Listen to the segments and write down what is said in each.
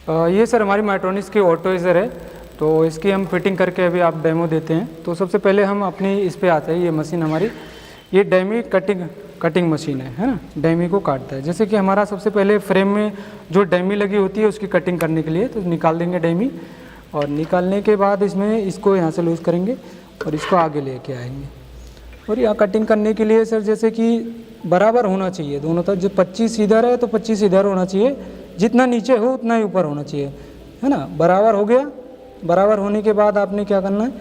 ये सर हमारी माइट्रॉनिक्स की ऑटोइजर है, तो इसकी हम फिटिंग करके अभी आप डेमो देते हैं। तो सबसे पहले हम अपनी इस पे आते हैं, ये मशीन हमारी, ये डैमी कटिंग मशीन है ना, डैमी को काटता है। जैसे कि हमारा सबसे पहले फ्रेम में जो डैमी लगी होती है उसकी कटिंग करने के लिए तो निकाल देंगे डैमी, और निकालने के बाद इसमें इसको यहाँ से लूज़ करेंगे और इसको आगे लेके आएंगे। और यहाँ कटिंग करने के लिए सर जैसे कि बराबर होना चाहिए दोनों तरफ, जो 25 इधर है तो 25 इधर होना चाहिए, जितना नीचे हो उतना ही ऊपर होना चाहिए, है ना। बराबर हो गया, बराबर होने के बाद आपने क्या करना है,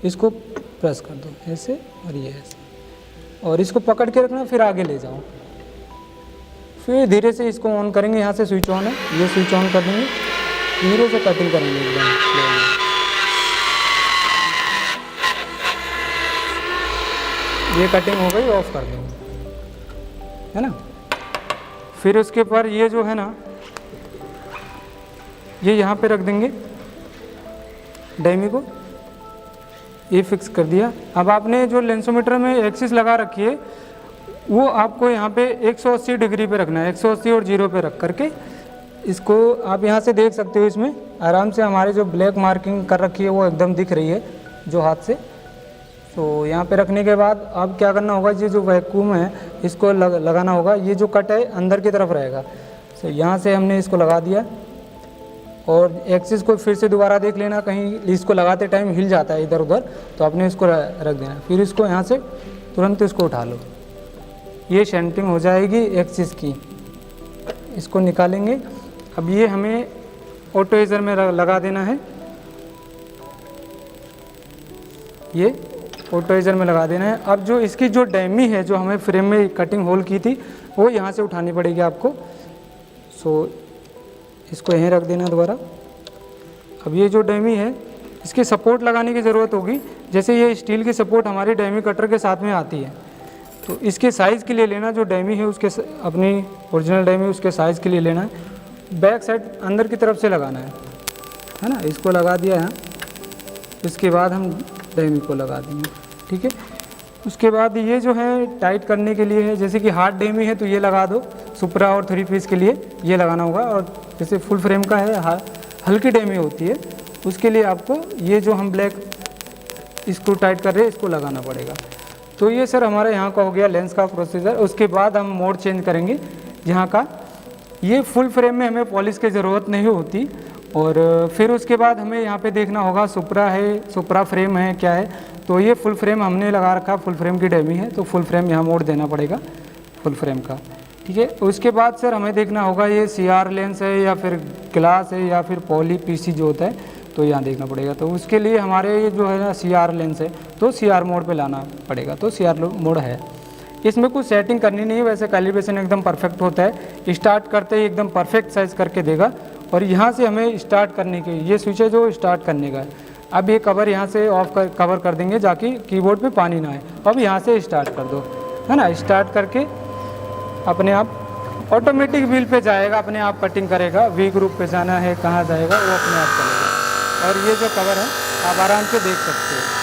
इसको प्रेस कर दो ऐसे और ये ऐसे, और इसको पकड़ के रखना, फिर आगे ले जाओ, फिर धीरे से इसको ऑन करेंगे। यहाँ से स्विच ऑन है, ये स्विच ऑन कर देंगे, धीरे से कटिंग करेंगे एकदम। ये कटिंग हो गई, ऑफ कर देंगे, है ना। फिर उसके पर ये जो है ना, ये यहाँ पे रख देंगे डैमी को, ये फिक्स कर दिया। अब आपने जो लेंसोमीटर में एक्सिस लगा रखी है वो आपको यहाँ पे 180 डिग्री पे रखना है, 180 और 0 पे रख करके इसको आप यहाँ से देख सकते हो, इसमें आराम से हमारे जो ब्लैक मार्किंग कर रखी है वो एकदम दिख रही है जो हाथ से। तो यहाँ पे रखने के बाद अब क्या करना होगा, ये जो वैक्यूम है इसको लगाना होगा। ये जो कट है अंदर की तरफ रहेगा, तो यहाँ से हमने इसको लगा दिया, और एक्सिस को फिर से दोबारा देख लेना, कहीं इसको लगाते टाइम हिल जाता है इधर उधर, तो आपने इसको रख देना। फिर इसको यहाँ से तुरंत इसको उठा लो, ये सेंटिंग हो जाएगी एक्सिस की। इसको निकालेंगे। अब ये हमें ऑटोइजर में लगा देना है, ये ऑटोइजर में लगा देना है। अब जो इसकी जो डैमी है जो हमें फ्रेम में कटिंग होल की थी वो यहाँ से उठानी पड़ेगी आपको। सो इसको यहीं रख देना दोबारा। अब ये जो डैमी है इसकी सपोर्ट लगाने की ज़रूरत होगी, जैसे ये स्टील की सपोर्ट हमारी डैमी कटर के साथ में आती है, तो इसके साइज़ के लिए लेना, जो डैमी है उसके अपनी ओरिजिनल डैमी उसके साइज़ के लिए लेना है। बैक साइड अंदर की तरफ से लगाना है ना। इसको लगा दिया यहाँ, इसके बाद हम डैमी को लगा देंगे, ठीक है। उसके बाद ये जो है टाइट करने के लिए है, जैसे कि हार्ड डैमी है तो ये लगा दो, सुपरा और 3 पीस के लिए ये लगाना होगा। और जैसे फुल फ्रेम का है हल्की डैमी होती है, उसके लिए आपको ये जो हम ब्लैक इसको टाइट कर रहे हैं इसको लगाना पड़ेगा। तो ये सर हमारा यहाँ का हो गया लेंस का प्रोसीजर। उसके बाद हम मोड चेंज करेंगे यहाँ का। ये फुल फ्रेम में हमें पॉलिश की ज़रूरत नहीं होती, और फिर उसके बाद हमें यहाँ पे देखना होगा सुपरा है, सुपरा फ्रेम है क्या है। तो ये फुल फ्रेम हमने लगा रखा, फुल फ्रेम की डैमी है, तो फुल फ्रेम यहाँ मोड देना पड़ेगा फुल फ्रेम का, ठीक है। उसके बाद सर हमें देखना होगा ये CR लेंस है या फिर ग्लास है या फिर पॉली PC जो होता है, तो यहाँ देखना पड़ेगा। तो उसके लिए हमारे ये जो है ना CR लेंस है, तो CR मोड पे लाना पड़ेगा, तो CR मोड है। इसमें कुछ सेटिंग करनी नहीं है, वैसे कैलिब्रेशन एकदम परफेक्ट होता है। स्टार्ट करते ही एकदम परफेक्ट साइज़ करके देगा, और यहाँ से हमें स्टार्ट करने के ये स्विच है जो स्टार्ट करने का है। अब ये कवर यहाँ से ऑफ कवर कर देंगे जाकि कीबोर्ड पे पानी ना आए। अब यहाँ से स्टार्ट कर दो, है ना। स्टार्ट करके अपने आप ऑटोमेटिक व्हील पे जाएगा, अपने आप कटिंग करेगा। V ग्रुप पे जाना है, कहाँ जाएगा वो अपने आप चलेगा। और ये जो कवर है आप आराम से देख सकते हो।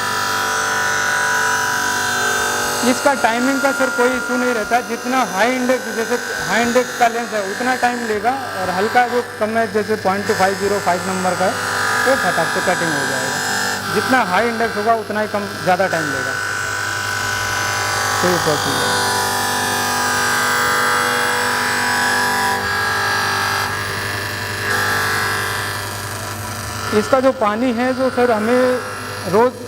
इसका टाइमिंग का सर कोई इशू नहीं रहता, जितना हाई इंडेक्स, जैसे हाई इंडेक्स का लेंस है उतना टाइम लेगा, और हल्का जो कम है जैसे 0.505 नंबर का है तो फटाक से कटिंग हो जाएगा। जितना हाई इंडेक्स होगा उतना ही कम ज़्यादा टाइम लेगा। तो ये प्रोसीजर है। इसका जो पानी है जो सर हमें रोज़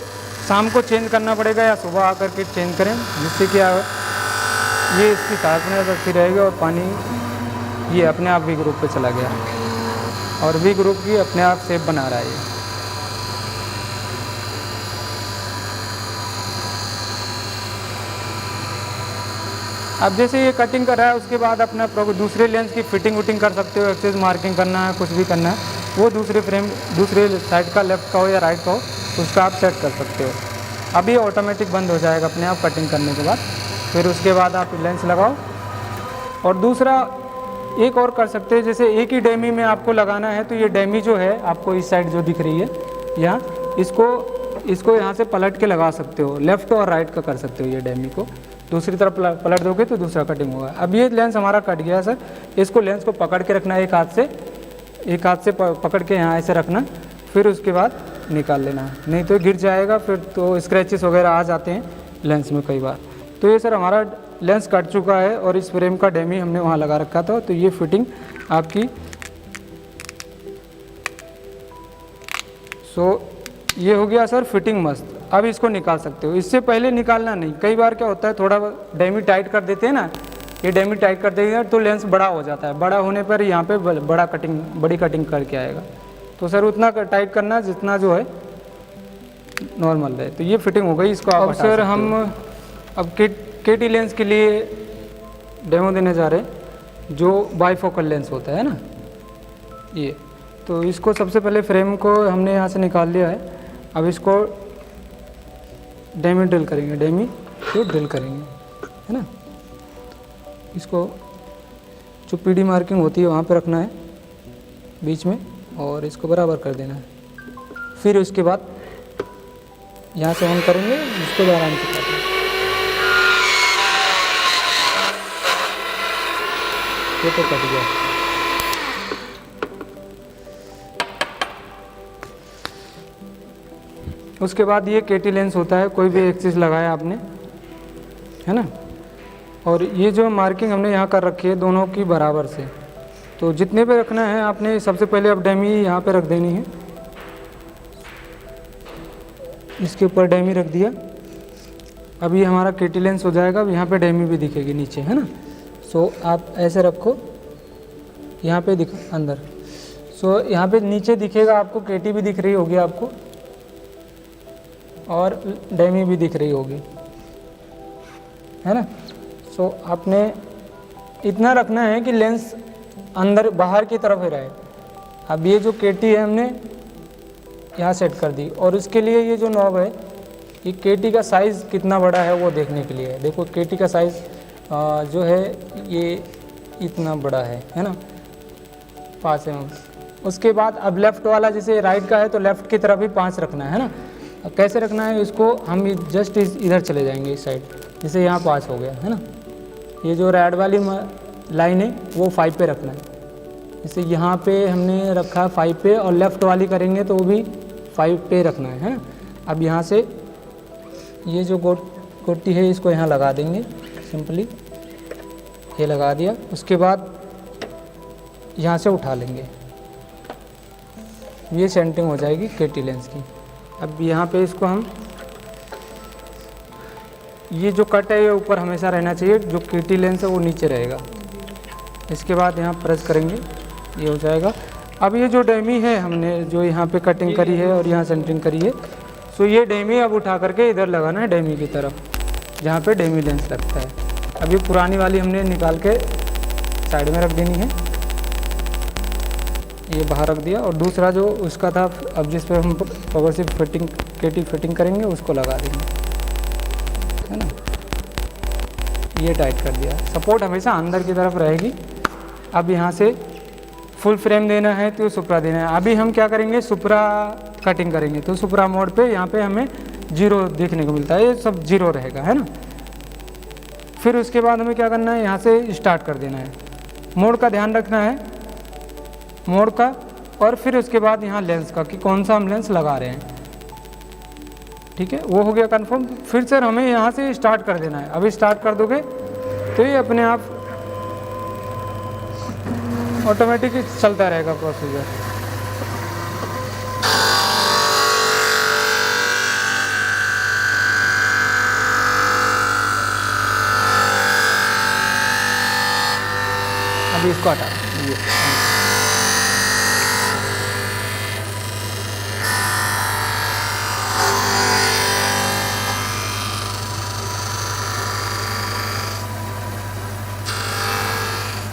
शाम को चेंज करना पड़ेगा या सुबह आकर के चेंज करें, जिससे क्या ये इसकी शार्पनेस अच्छी रहेगी और पानी ये अपने आप V ग्रुप पे चला गया, और V ग्रुप की अपने आप शेप बना रहा है ये। अब जैसे ये कटिंग कर रहा है उसके बाद अपना दूसरे लेंस की फिटिंग वुटिंग कर सकते हो। एक्सिस मार्किंग करना है, कुछ भी करना है, वो दूसरे साइड का लेफ्ट का हो या राइट का हो, उसका आप सेट कर सकते हो। अब ये ऑटोमेटिक बंद हो जाएगा अपने आप कटिंग करने के बाद। फिर उसके बाद आप लेंस लगाओ। और दूसरा एक और कर सकते हैं, जैसे एक ही डैमी में आपको लगाना है तो ये डैमी जो है आपको इस साइड जो दिख रही है यहाँ, इसको यहाँ से पलट के लगा सकते हो, लेफ़्ट और राइट का कर सकते हो। ये डैमी को दूसरी तरफ पलट दोगे तो दूसरा कटिंग होगा। अब ये लेंस हमारा कट गया सर, इसको लेंस को पकड़ के रखना है एक हाथ से, एक हाथ से पकड़ के यहाँ ऐसे रखना, फिर उसके बाद निकाल लेना है, नहीं तो गिर जाएगा, फिर तो स्क्रैचेस वगैरह आ जाते हैं लेंस में कई बार। तो ये सर हमारा लेंस कट चुका है और इस फ्रेम का डैमी हमने वहाँ लगा रखा था, तो ये फिटिंग आपकी। ये हो गया सर फिटिंग मस्त। अब इसको निकाल सकते हो, इससे पहले निकालना नहीं। कई बार क्या होता है थोड़ा डैमी टाइट कर देते हैं ना, ये डैमी टाइट कर देंगे तो लेंस बड़ा हो जाता है, बड़ा होने पर यहाँ पे बड़ी कटिंग करके आएगा। तो सर उतना टाइट करना जितना जो है नॉर्मल रहे। तो ये फिटिंग हो गई, इसको अब सर हम अब केटी लेंस के लिए डेमो देने जा रहे हैं, जो बाईफोकल लेंस होता है ना ये। तो इसको सबसे पहले फ्रेम को हमने यहाँ से निकाल लिया है। अब इसको डैमी ड्रिल करेंगे, डैमी से ड्रिल करेंगे, है ना। इसको जो पीडी मार्किंग होती है वहाँ पे रखना है बीच में, और इसको बराबर कर देना है। फिर उसके बाद यहाँ से ऑन करेंगे, इसको आराम से काटेंगे। ये तो कट गया। उसके बाद ये केटी लेंस होता है, कोई भी एक्सिस लगाया आपने, है ना। और ये जो मार्किंग हमने यहाँ कर रखी है दोनों की बराबर से, तो जितने पे रखना है आपने सबसे पहले अब डैमी यहाँ पे रख देनी है। इसके ऊपर डैमी रख दिया। अब ये हमारा केटी लेंस हो जाएगा। अब यहाँ पे डैमी भी दिखेगी नीचे, है ना। आप ऐसे रखो, यहाँ पे दिख अंदर। यहाँ पे नीचे दिखेगा आपको, केटी भी दिख रही होगी आपको और डैमी भी दिख रही होगी, है ना। आपने इतना रखना है कि लेंस अंदर बाहर की तरफ ही रहे। अब ये जो केटी है हमने यहाँ सेट कर दी, और इसके लिए ये जो नॉब है, ये केटी का साइज़ कितना बड़ा है वो देखने के लिए है। देखो केटी का साइज़ जो है ये इतना बड़ा है ना, 5 mm। उसके बाद अब लेफ़्ट वाला, जैसे राइट का है तो लेफ़्ट की तरफ भी 5 रखना है ना। अब कैसे रखना है इसको, हम जस्ट इधर चले जाएंगे इस साइड, जैसे यहाँ 5 हो गया, है ना। ये जो रेड वाली लाइन है वो 5 पे रखना है, जैसे यहाँ पे हमने रखा है 5 पे, और लेफ़्ट वाली करेंगे तो वो भी 5 पे रखना है ना। अब यहाँ से ये जो गोटी है इसको यहाँ लगा देंगे सिंपली, ये लगा दिया। उसके बाद यहाँ से उठा लेंगे, ये सेंटिंग हो जाएगी केटी लेंस की। अब यहाँ पे इसको हम, ये जो कट है ये ऊपर हमेशा रहना चाहिए, जो केटी लेंस है वो नीचे रहेगा। इसके बाद यहाँ प्रेस करेंगे, ये हो जाएगा। अब ये जो डैमी है हमने जो यहाँ पे कटिंग करी है और यहाँ सेंटरिंग करी है, ये डैमी अब उठा करके इधर लगाना है, डैमी की तरफ जहाँ पे डैमी लेंस लगता है। अब ये पुरानी वाली हमने निकाल के साइड में रख देनी है, ये बाहर रख दिया। और दूसरा जो उसका था, अब जिस पे हम प्रोग्रेसिव फिटिंग केटी फिटिंग करेंगे उसको लगा देंगे, है ना। ये टाइट कर दिया। सपोर्ट हमेशा अंदर की तरफ रहेगी। अब यहाँ से फुल फ्रेम देना है तो सुपरा देना है। अभी हम क्या करेंगे, सुपरा कटिंग करेंगे, तो सुपरा मोड पे यहाँ पे हमें 0 देखने को मिलता है, ये सब 0 रहेगा, है ना। फिर उसके बाद हमें क्या करना है, यहाँ से स्टार्ट कर देना है। मोड का ध्यान रखना है, मोड का, और फिर उसके बाद यहाँ लेंस का कि कौन सा हम लेंस लगा रहे हैं, ठीक है। वो हो गया कंफर्म। फिर सर हमें यहाँ से स्टार्ट कर देना है। अभी स्टार्ट कर दोगे तो ये अपने आप ऑटोमेटिक चलता रहेगा प्रोसीजर। अभी इसको हटा दीजिए।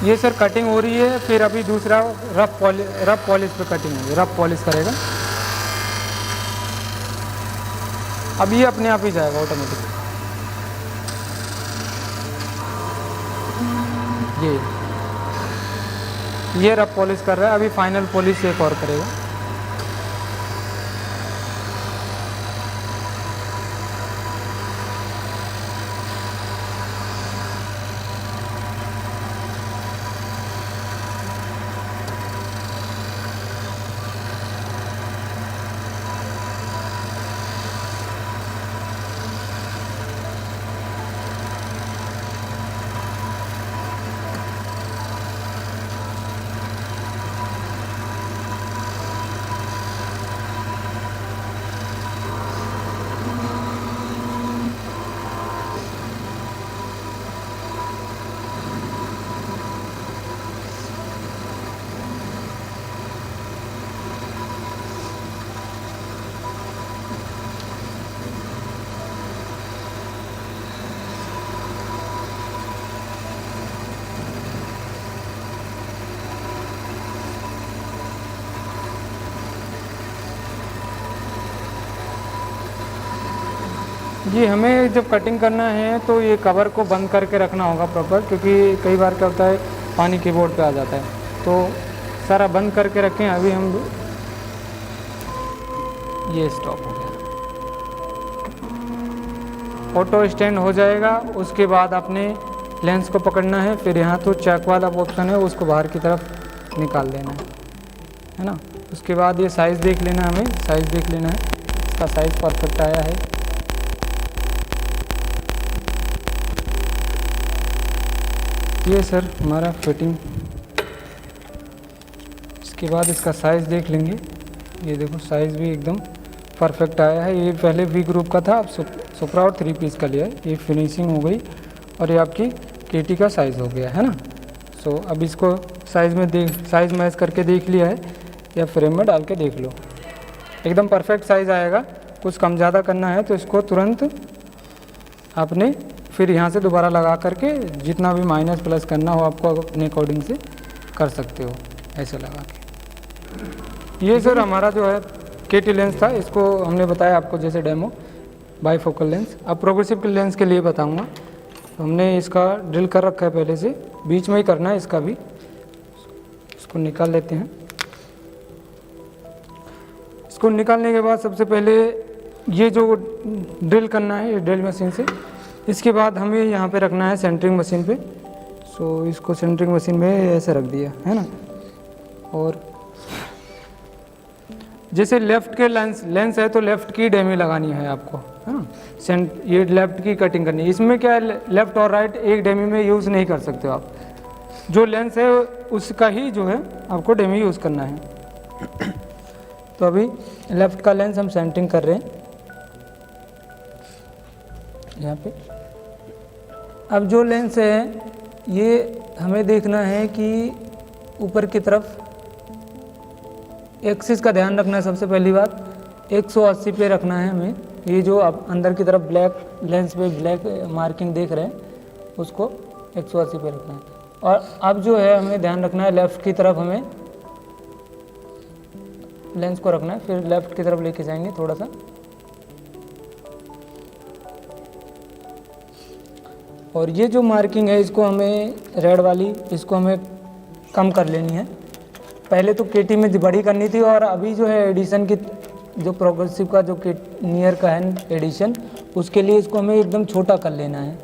ये सर कटिंग हो रही है। फिर अभी दूसरा रफ पॉलिश पे कटिंग होगी, रफ पॉलिश करेगा। अब ये अपने आप ही जाएगा ऑटोमेटिक। ये रफ पॉलिश कर रहा है, अभी फाइनल पॉलिश एक और करेगा। ये हमें जब कटिंग करना है तो ये कवर को बंद करके रखना होगा प्रॉपर, क्योंकि कई बार क्या होता है पानी कीबोर्ड पे आ जाता है, तो सारा बंद करके रखें। अभी हम ये स्टॉप हो गया, ऑटो स्टैंड हो जाएगा। उसके बाद आपने लेंस को पकड़ना है, फिर यहाँ तो चेक वाला ऑप्शन है उसको बाहर की तरफ निकाल देना है ना। उसके बाद ये साइज़ देख लेना, हमें साइज़ देख लेना है, इसका साइज़ परफेक्ट आया है। ये सर हमारा फिटिंग। इसके बाद इसका साइज़ देख लेंगे, ये देखो साइज़ भी एकदम परफेक्ट आया है। ये पहले वी ग्रुप का था, अब सुपरा और 3 पीस का लिया है। ये फिनिशिंग हो गई और ये आपकी केटी का साइज़ हो गया है ना। सो अब इसको साइज़ मैच करके देख लिया है, या फ्रेम में डाल के देख लो, एकदम परफेक्ट साइज़ आएगा। कुछ कम ज़्यादा करना है तो इसको तुरंत आपने फिर यहाँ से दोबारा लगा करके जितना भी माइनस प्लस करना हो आपको अपने अकॉर्डिंग से कर सकते हो, ऐसे लगा के। ये सर हमारा जो है केटी लेंस था, इसको हमने बताया आपको जैसे डेमो बाईफोकल लेंस। अब प्रोग्रेसिव के लेंस के लिए बताऊंगा। हमने इसका ड्रिल कर रखा है पहले से, बीच में ही करना है इसका भी। इसको निकाल लेते हैं। इसको निकालने के बाद सबसे पहले ये जो ड्रिल करना है ये ड्रिल मशीन से, इसके बाद हमें यहाँ पे रखना है सेंटरिंग मशीन पे। सो इसको सेंटरिंग मशीन में ऐसे रख दिया है ना। और जैसे लेफ़्ट के लेंस है तो लेफ़्ट की डेमी लगानी है आपको, है ना। ये लेफ़्ट की कटिंग करनी है। इसमें क्या है, लेफ़्ट और राइट एक डेमी में यूज़ नहीं कर सकते हो आप। जो लेंस है उसका ही जो है आपको डेमी यूज़ करना है। तो अभी लेफ़्ट का लेंस हम सेंटरिंग कर रहे हैं यहाँ पे। अब जो लेंस है ये हमें देखना है कि ऊपर की तरफ एक्सिस का ध्यान रखना है। सबसे पहली बात 180 पे रखना है हमें। ये जो आप अंदर की तरफ ब्लैक लेंस पे ब्लैक मार्किंग देख रहे हैं उसको 180 पे रखना है। और अब जो है हमें ध्यान रखना है लेफ़्ट की तरफ हमें लेंस को रखना है, फिर लेफ़्ट की तरफ लेके जाएंगे थोड़ा सा। और ये जो मार्किंग है इसको हमें रेड वाली इसको हमें कम कर लेनी है। पहले तो केटी में बड़ी करनी थी और अभी जो है एडिशन की जो प्रोग्रेसिव का जो नियर का है एडिशन, उसके लिए इसको हमें एकदम छोटा कर लेना है।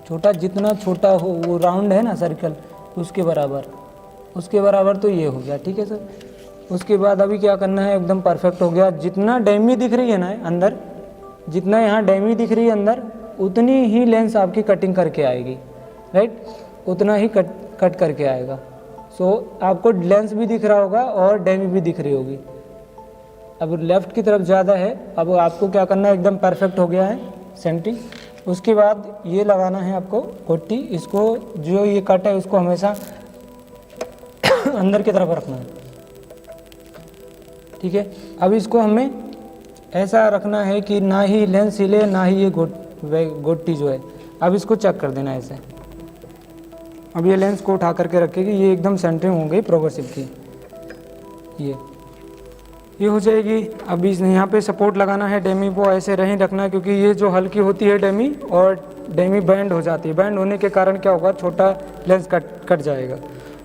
छोटा जितना छोटा हो, वो राउंड है ना सर्कल, उसके बराबर तो ये हो गया, ठीक है सर। उसके बाद अभी क्या करना है, एकदम परफेक्ट हो गया। जितना डेमी दिख रही है ना अंदर, जितना यहाँ डेमी दिख रही है अंदर, उतनी ही लेंस आपकी कटिंग करके आएगी, राइट, उतना ही कट करके आएगा। सो आपको लेंस भी दिख रहा होगा और डेमी भी दिख रही होगी। अब लेफ़्ट की तरफ ज़्यादा है, अब आपको क्या करना है, एकदम परफेक्ट हो गया है सेंटरिंग। उसके बाद ये लगाना है आपको कोटी। इसको जो ये कट है उसको हमेशा अंदर की तरफ रखना है, ठीक है। अब इसको हमें ऐसा रखना है कि ना ही लेंस हिले ना ही ये गोटी जो है। अब इसको चेक कर देना ऐसे। अब ये लेंस को उठा करके रखेगी, ये एकदम सेंटरिंग हो गई प्रोग्रेसिव की, ये हो जाएगी। अभी यहाँ पे सपोर्ट लगाना है डेमी को, ऐसे नहीं रखना है क्योंकि ये जो हल्की होती है डेमी और डेमी बैंड हो जाती है। बैंड होने के कारण क्या होगा, छोटा लेंस कट जाएगा।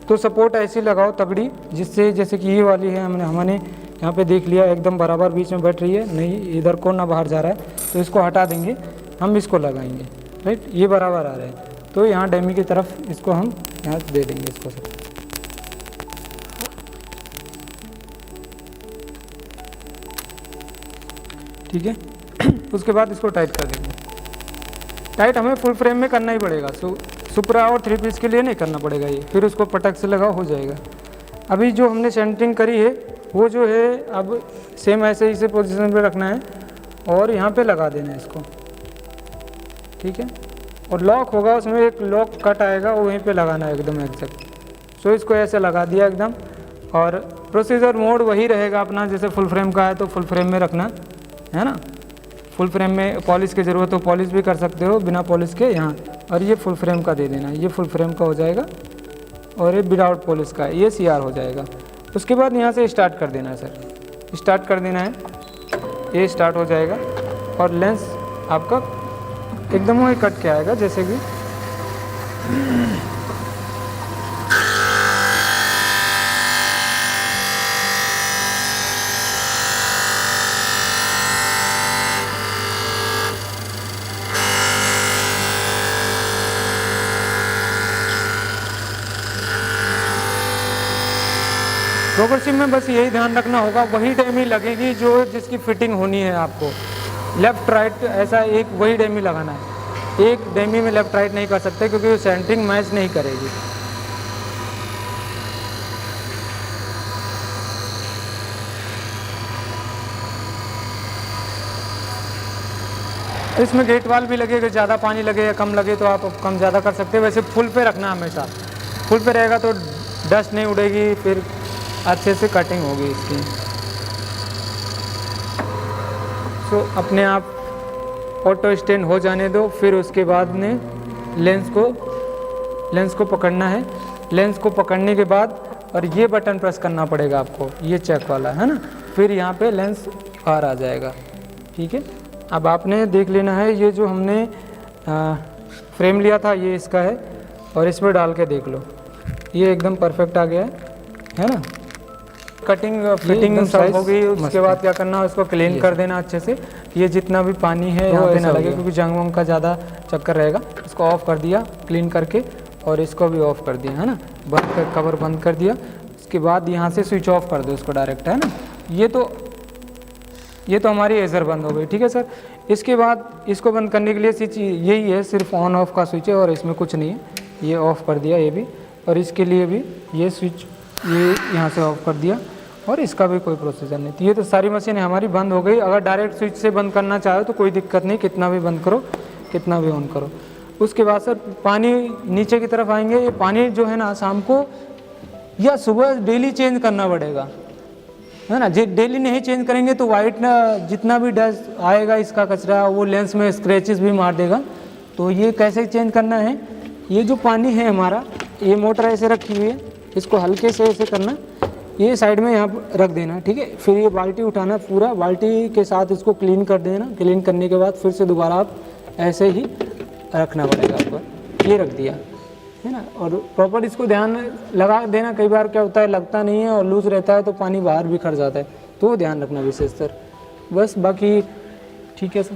तो सपोर्ट ऐसी लगाओ तगड़ी, जिससे जैसे कि ये वाली है हमने यहाँ पे देख लिया एकदम बराबर बीच में बैठ रही है, नहीं इधर को ना बाहर जा रहा है, तो इसको हटा देंगे, हम इसको लगाएंगे, राइट, ये बराबर आ रहा है। तो यहाँ डेमी की तरफ इसको हम यहाँ दे देंगे इसको सब, ठीक है। उसके बाद इसको टाइट कर देंगे। टाइट हमें फुल फ्रेम में करना ही पड़ेगा, सुपरा और 3 पीस के लिए नहीं करना पड़ेगा ये, फिर उसको पटक से लगाओ हो जाएगा। अभी जो हमने सेंटरिंग करी है वो जो है अब सेम ऐसे ही से पोजीशन पे रखना है और यहाँ पे लगा देना है इसको, ठीक है। और लॉक होगा, उसमें एक लॉक कट आएगा, वो वहीं पे लगाना है एकदम एग्जैक्ट। सो इसको ऐसे लगा दिया एकदम। और प्रोसीजर मोड वही रहेगा अपना, जैसे फुल फ्रेम का है तो फुल फ्रेम में रखना है ना। फुल फ्रेम में पॉलिश की ज़रूरत हो पॉलिश भी कर सकते हो बिना पॉलिश के यहाँ, और ये फुल फ्रेम का दे देना, ये फुल फ्रेम का हो जाएगा और ये विदाउट पॉलिश का ये CR हो जाएगा। उसके बाद यहाँ से स्टार्ट कर देना है सर, स्टार्ट कर देना है, ये स्टार्ट हो जाएगा और लेंस आपका एकदम वही कट के आएगा जैसे कि प्रोग्रेसिव में बस यही ध्यान रखना होगा, वही डेमी लगेगी जो जिसकी फिटिंग होनी है आपको। लेफ़्ट राइट ऐसा एक वही डेमी लगाना है, एक डेमी में लेफ़्ट राइट नहीं कर सकते क्योंकि वो सेंटरिंग मैच नहीं करेगी। इसमें गेट वाल भी लगेगा, ज़्यादा पानी लगे या कम लगे तो आप कम ज़्यादा कर सकते हैं। वैसे फुल पे रखना हमेशा, फुल पे रहेगा तो डस्ट नहीं उड़ेगी, फिर अच्छे से कटिंग होगी इसकी। सो अपने आप ऑटो स्टैंड हो जाने दो, फिर उसके बाद में लेंस को पकड़ना है। लेंस को पकड़ने के बाद और ये बटन प्रेस करना पड़ेगा आपको, ये चेक वाला है ना, फिर यहाँ पे लेंस बाहर आ जाएगा। ठीक है, अब आपने देख लेना है ये जो हमने फ्रेम लिया था ये इसका है, और इसमें डाल के देख लो ये एकदम परफेक्ट आ गया है ना। कटिंग फिटिंग सब हो गई, उसके बाद क्या करना है, उसको क्लीन कर देना अच्छे से। ये जितना भी पानी है यहाँ पे ना लगे क्योंकि जंग वंग का ज़्यादा चक्कर रहेगा। इसको ऑफ कर दिया क्लीन करके, और इसको भी ऑफ कर दिया है ना, बंद कर, कवर बंद कर दिया। उसके बाद यहाँ से स्विच ऑफ कर दो इसको डायरेक्ट, है ना। ये तो हमारी एजर बंद हो गई। ठीक है सर, इसके बाद इसको बंद करने के लिए स्विच यही है, सिर्फ ऑन ऑफ का स्विच है और इसमें कुछ नहीं है। ये ऑफ़ कर दिया ये भी, और इसके लिए भी ये स्विच ये यहाँ से ऑफ़ कर दिया, और इसका भी कोई प्रोसीजर नहीं। तो ये तो सारी मशीनें हमारी बंद हो गई। अगर डायरेक्ट स्विच से बंद करना चाहो तो कोई दिक्कत नहीं, कितना भी बंद करो कितना भी ऑन करो। उसके बाद सर पानी नीचे की तरफ आएंगे। ये पानी जो है ना शाम को या सुबह डेली चेंज करना पड़ेगा, है ना। डेली नहीं चेंज करेंगे तो वाइट ना जितना भी डस्ट आएगा इसका कचरा वो लेंस में स्क्रैचेस भी मार देगा। तो ये कैसे चेंज करना है, ये जो पानी है हमारा, ये मोटर ऐसे रखी हुई है, इसको हल्के से ऐसे करना, ये साइड में यहाँ पर रख देना। ठीक है, फिर ये बाल्टी उठाना, पूरा बाल्टी के साथ इसको क्लीन कर देना। क्लीन करने के बाद फिर से दोबारा आप ऐसे ही रखना पड़ेगा आपको। ये रख दिया है ना, और प्रॉपर इसको ध्यान लगा देना। कई बार क्या होता है लगता नहीं है और लूज रहता है तो पानी बाहर बिखर जाता है, तो ध्यान रखना विशेष सर। बस बाकी ठीक है सर।